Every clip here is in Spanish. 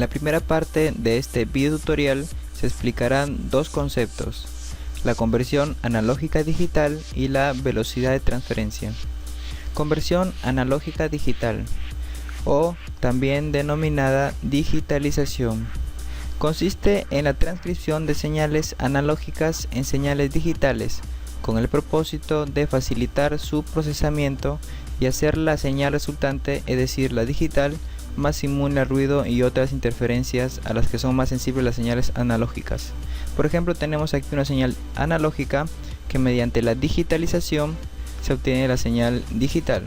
En la primera parte de este video tutorial se explicarán dos conceptos: la conversión analógica digital y la velocidad de transferencia. Conversión analógica digital, o también denominada digitalización, consiste en la transcripción de señales analógicas en señales digitales con el propósito de facilitar su procesamiento y hacer la señal resultante, es decir, la digital, más inmune al ruido y otras interferencias a las que son más sensibles las señales analógicas. Por ejemplo, tenemos aquí una señal analógica que mediante la digitalización se obtiene la señal digital.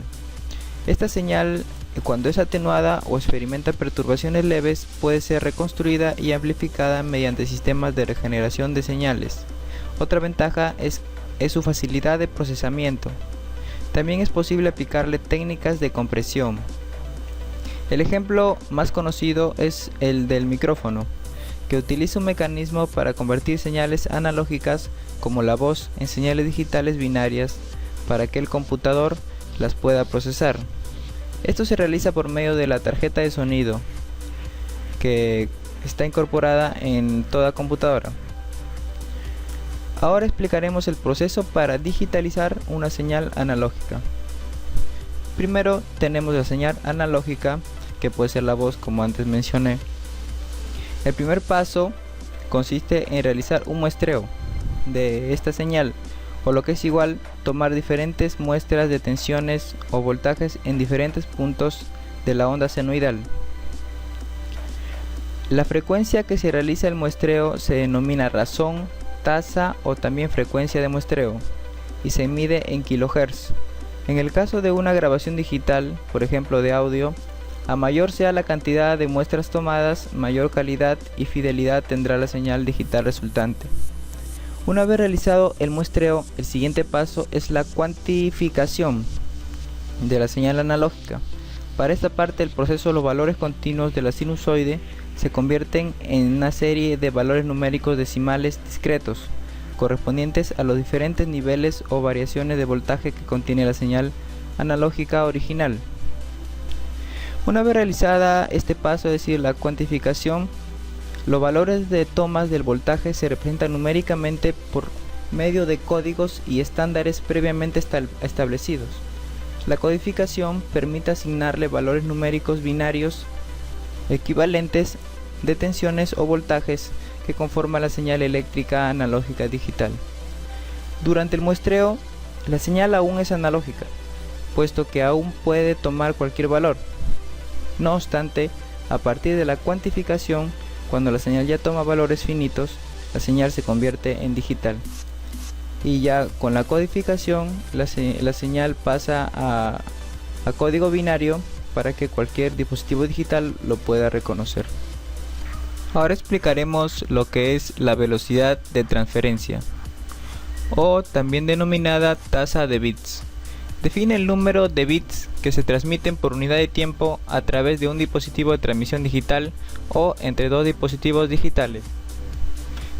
Esta señal, cuando es atenuada o experimenta perturbaciones leves, puede ser reconstruida y amplificada mediante sistemas de regeneración de señales. Otra ventaja es su facilidad de procesamiento. También es posible aplicarle técnicas de compresión. El ejemplo más conocido es el del micrófono, que utiliza un mecanismo para convertir señales analógicas como la voz en señales digitales binarias para que el computador las pueda procesar. Esto se realiza por medio de la tarjeta de sonido que está incorporada en toda computadora. Ahora explicaremos el proceso para digitalizar una señal analógica. Primero tenemos la señal analógica, que puede ser la voz, como antes mencioné. El primer paso consiste en realizar un muestreo de esta señal, o lo que es igual, tomar diferentes muestras de tensiones o voltajes en diferentes puntos de la onda senoidal. La frecuencia que se realiza el muestreo se denomina razón, tasa o también frecuencia de muestreo, y se mide en kilohertz. En el caso de una grabación digital, por ejemplo de audio, a mayor sea la cantidad de muestras tomadas, mayor calidad y fidelidad tendrá la señal digital resultante. Una vez realizado el muestreo, el siguiente paso es la cuantificación de la señal analógica. Para esta parte del proceso, los valores continuos de la sinusoide se convierten en una serie de valores numéricos decimales discretos, correspondientes a los diferentes niveles o variaciones de voltaje que contiene la señal analógica original. Una vez realizada este paso, es decir, la cuantificación, los valores de tomas del voltaje se representan numéricamente por medio de códigos y estándares previamente establecidos. La codificación permite asignarle valores numéricos binarios equivalentes de tensiones o voltajes que conforman la señal eléctrica analógica digital. Durante el muestreo, la señal aún es analógica, puesto que aún puede tomar cualquier valor. No obstante, a partir de la cuantificación, cuando la señal ya toma valores finitos, la señal se convierte en digital. Y ya con la codificación, la señal pasa a código binario para que cualquier dispositivo digital lo pueda reconocer. Ahora explicaremos lo que es la velocidad de transferencia, o también denominada tasa de bits. Define el número de bits que se transmiten por unidad de tiempo a través de un dispositivo de transmisión digital o entre dos dispositivos digitales.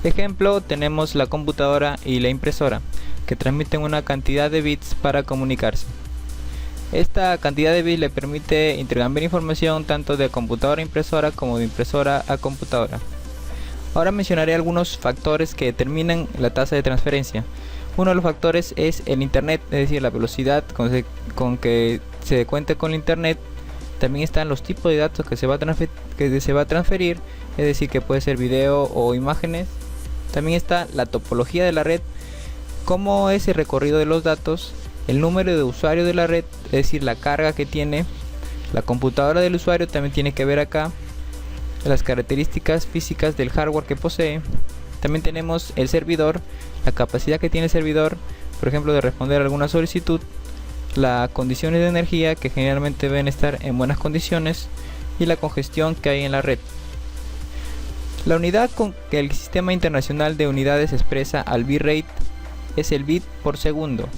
Ejemplo, tenemos la computadora y la impresora, que transmiten una cantidad de bits para comunicarse. Esta cantidad de bits le permite intercambiar información tanto de computadora a impresora como de impresora a computadora. Ahora mencionaré algunos factores que determinan la tasa de transferencia. Uno de los factores es el internet, es decir, la velocidad con que se cuente con el internet. También están los tipos de datos que se va a transferir, es decir, que puede ser video o imágenes. También está la topología de la red, cómo es el recorrido de los datos, el número de usuarios de la red, es decir, la carga que tiene. La computadora del usuario también tiene que ver acá, las características físicas del hardware que posee. También tenemos el servidor, la capacidad que tiene el servidor, por ejemplo, de responder a alguna solicitud, las condiciones de energía, que generalmente deben estar en buenas condiciones, y la congestión que hay en la red. La unidad con que el Sistema Internacional de Unidades expresa al bitrate es el bit por segundo.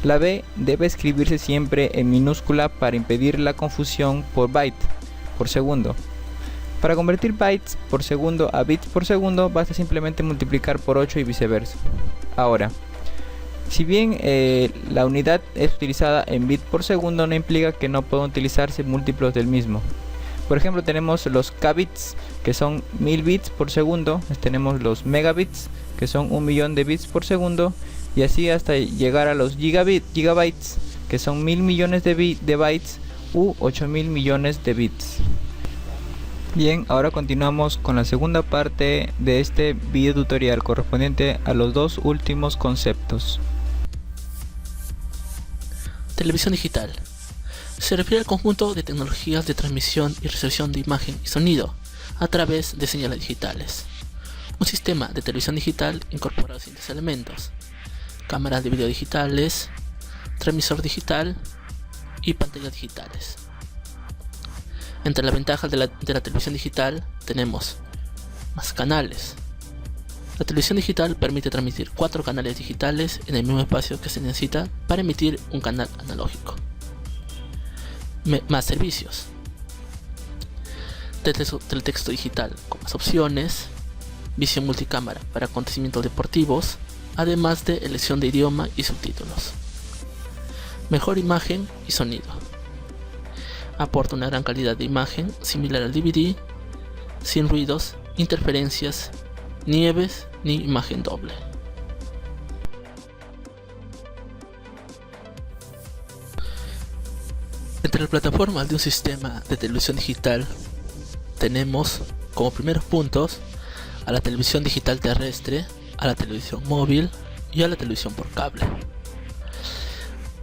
La B debe escribirse siempre en minúscula para impedir la confusión por byte por segundo. Para convertir bytes por segundo a bits por segundo, basta simplemente multiplicar por 8 y viceversa. Ahora, si bien la unidad es utilizada en bits por segundo, no implica que no puedan utilizarse múltiplos del mismo. Por ejemplo, tenemos los kbits, que son 1000 bits por segundo. Tenemos los megabits, que son 1.000.000 de bits por segundo, y así hasta llegar a los gigabytes, que son 1000 millones de bytes u 8000 millones de bits. Bien, ahora continuamos con la segunda parte de este video tutorial correspondiente a los dos últimos conceptos. Televisión digital. Se refiere al conjunto de tecnologías de transmisión y recepción de imagen y sonido a través de señales digitales. Un sistema de televisión digital incorpora los siguientes elementos: cámaras de video digitales, transmisor digital y pantallas digitales. Entre las ventajas de la televisión digital tenemos más canales. La televisión digital permite transmitir 4 canales digitales en el mismo espacio que se necesita para emitir un canal analógico. Más servicios. Teletexto digital con más opciones, visión multicámara para acontecimientos deportivos, además de elección de idioma y subtítulos. Mejor imagen y sonido. Aporta una gran calidad de imagen similar al DVD, sin ruidos, interferencias, nieves ni imagen doble. Entre las plataformas de un sistema de televisión digital tenemos como primeros puntos a la televisión digital terrestre, a la televisión móvil y a la televisión por cable.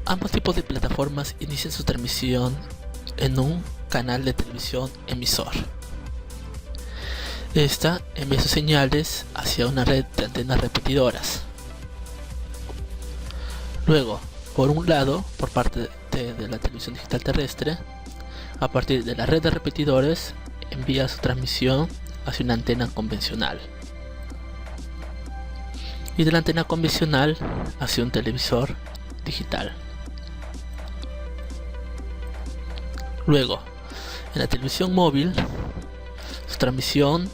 Ambos tipos de plataformas inician su transmisión en un canal de televisión emisor. Esta envía sus señales hacia una red de antenas repetidoras. Luego, por un lado, por parte de la televisión digital terrestre, a partir de la red de repetidores, envía su transmisión hacia una antena convencional. Y de la antena convencional hacia un televisor digital. Luego, en la televisión móvil, su transmisión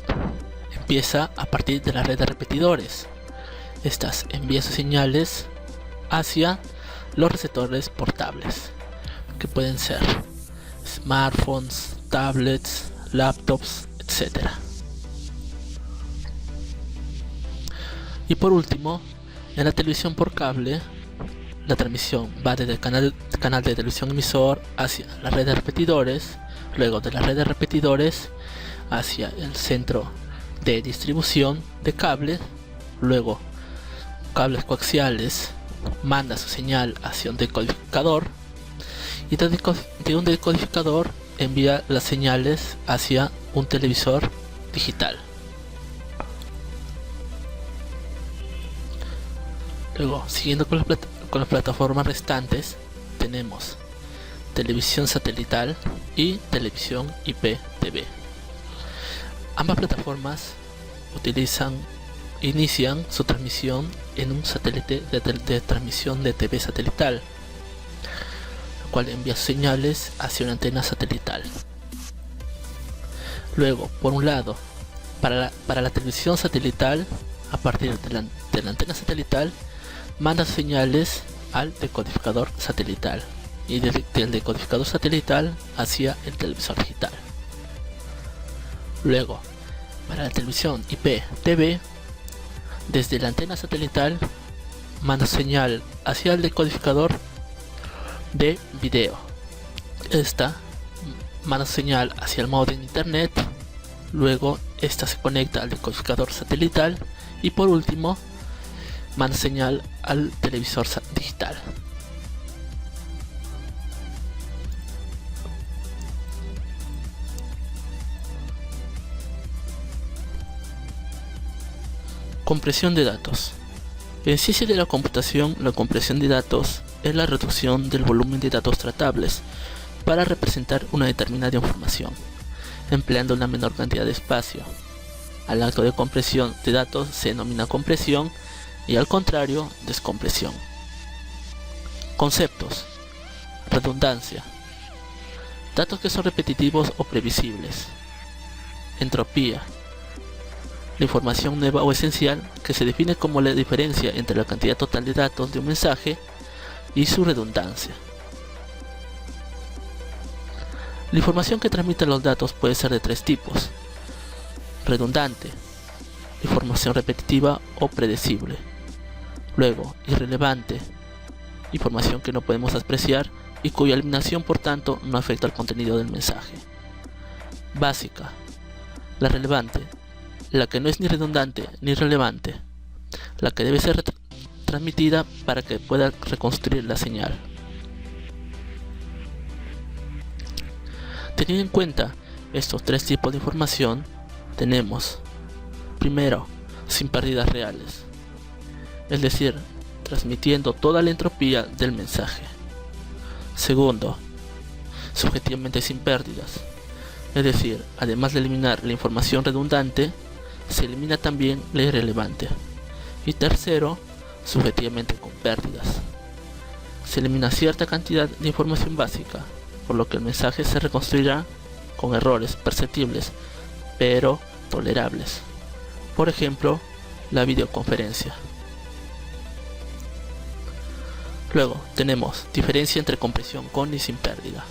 empieza a partir de la red de repetidores. Estas envían sus señales hacia los receptores portables, que pueden ser smartphones, tablets, laptops, etc. Y por último, en la televisión por cable, la transmisión va desde el canal de televisión emisor hacia la red de repetidores, luego de la red de repetidores hacia el centro de distribución de cables, luego cables coaxiales, manda su señal hacia un decodificador y de un decodificador envía las señales hacia un televisor digital. Luego, siguiendo con las plataformas restantes, tenemos televisión satelital y televisión IPTV. Ambas plataformas inician su transmisión en un satélite de transmisión de TV satelital, el cual envía señales hacia una antena satelital. Luego, por un lado, para la televisión satelital, a partir de la antena satelital, manda señales al decodificador satelital y del decodificador satelital hacia el televisor digital. Luego, para la televisión IPTV, desde la antena satelital manda señal hacia el decodificador de video. Esta manda señal hacia el módem de internet, luego esta se conecta al decodificador satelital y por último manda señal al televisor digital. Compresión de datos. En ciencia de la computación, la compresión de datos es la reducción del volumen de datos tratables para representar una determinada información, empleando una menor cantidad de espacio. Al acto de compresión de datos se denomina compresión y al contrario, descompresión. Conceptos. Redundancia. Datos que son repetitivos o previsibles. Entropía. La información nueva o esencial que se define como la diferencia entre la cantidad total de datos de un mensaje y su redundancia. La información que transmite los datos puede ser de tres tipos: redundante, información repetitiva o predecible. Luego, irrelevante, información que no podemos apreciar y cuya eliminación por tanto no afecta al contenido del mensaje. Básica, la relevante, la que no es ni redundante ni relevante, la que debe ser transmitida para que pueda reconstruir la señal. Teniendo en cuenta estos tres tipos de información, tenemos: primero, sin pérdidas reales, es decir, transmitiendo toda la entropía del mensaje. Segundo, subjetivamente sin pérdidas, es decir, además de eliminar la información redundante, se elimina también la irrelevante. Y tercero, subjetivamente con pérdidas, se elimina cierta cantidad de información básica, por lo que el mensaje se reconstruirá con errores perceptibles, pero tolerables. Por ejemplo, la videoconferencia. Luego tenemos diferencia entre compresión con y sin pérdida.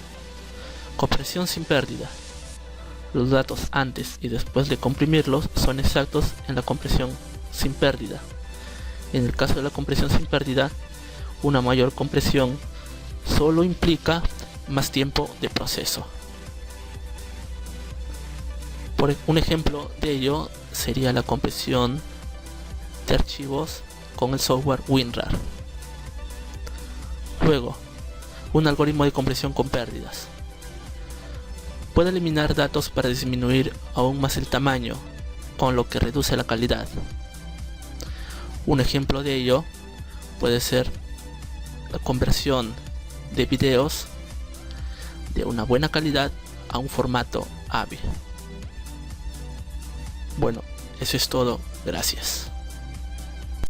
Compresión sin pérdida. Los datos antes y después de comprimirlos son exactos en la compresión sin pérdida. En el caso de la compresión sin pérdida, una mayor compresión solo implica más tiempo de proceso. Un ejemplo de ello sería la compresión de archivos con el software WinRAR. Luego, un algoritmo de compresión con pérdidas. Puede eliminar datos para disminuir aún más el tamaño, con lo que reduce la calidad. Un ejemplo de ello puede ser la conversión de videos de una buena calidad a un formato AVI. Bueno, eso es todo. Gracias.